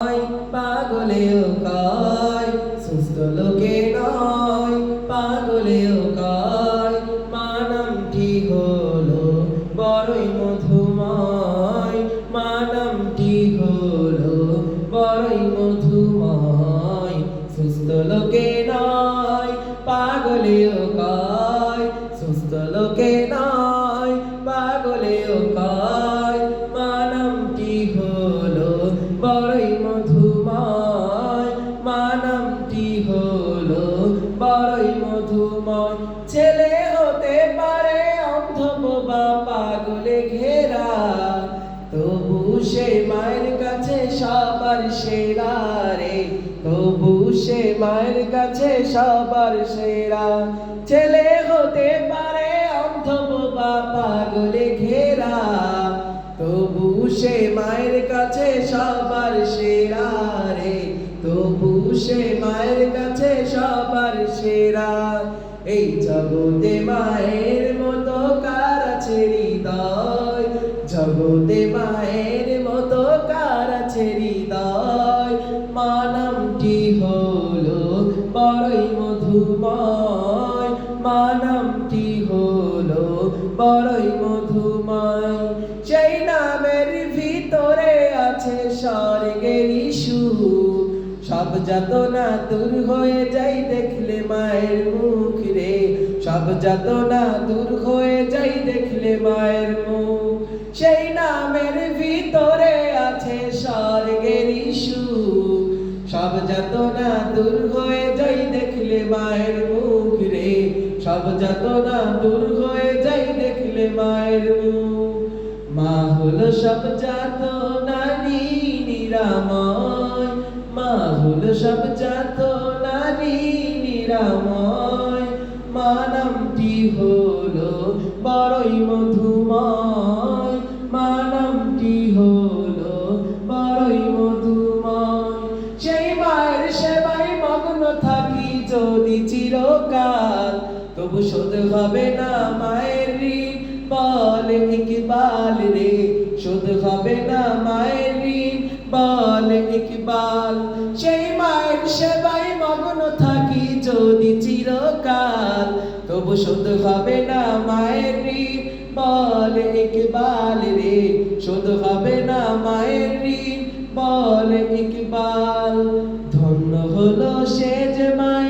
পাগলেও কয় সুস্থ লোকে নয়, পাগলেও কয় মা নামটি হলো বড়ই মধুময়, মা নামটি হলো বড়ই মধুময়। সুস্থ লোকে নয়, পাগলেও কয় সুস্থ লোকে নয়, পাগলেও কয় মা নামটি হলো বড়ই মধুময়, মা নামটি হলো বড়ই মধুময়। ছেলে হতে পারে অন্ধ বোবা পাগলে ঘেরা, তবু সে মায়ের কাছে সবার সেরা রে, তবু সে মায়ের কাছে সবার সেরা। ছেলে হতে পারে অন্ধ বোবা পাগলে ঘেরা, তবু সে মায়ের কাছে সবার সেরা রে, তবু সে মায়ের কাছে সবার সেরা। এই জগতে মায়ের মতো কার আছে হৃদয়, জগতে মায়ের মতো কার আছে হৃদয়। মা নামটি হলো বড়ই মধুময়, মা নামটি হলো বড়ই মধুময়। সেই নামের ভিতরে আছে স্বর্গেরই সুখ, সব যাতনা দূর হয়ে যাই দেখলে মায়ের মুখ রে, সব যাতনা দূর হয়ে যাই দেখলে মায়ের মুখ। সেই নামের ভিতরে আছে স্বর্গেরই সুখ, সব যাতনা দূর হয়ে যাই দেখলে মায়ের মুখ রে, সব যাতনা দূর হয়ে যাই দেখলে মায়ের মুখ। মা হলো সব যাতনারই নিরাময়, মা হলো সব যাতনারই নিরাময়। মা নামটি হলো বড়ই মধুময়, মা নামটি হলো বড়ই মধুময়। সেই মায়ের সেবায় মগ্ন থাকি যদি চিরকাল, তবু শোধ হবে না মায়ের ঋণ বল ইকবাল রে, শোধ হবে না মায়ের ঋণ বল ইকবাল। সেই মায়ের সেবায় মগ্ন থাকি যদি চিরকাল, তবু শোধ হবে না মায়ের ঋণ বল ইকবাল রে, শোধ হবে না মায়ের ঋণ বল ইকবাল। ধন্য হলো সে যে মায়ের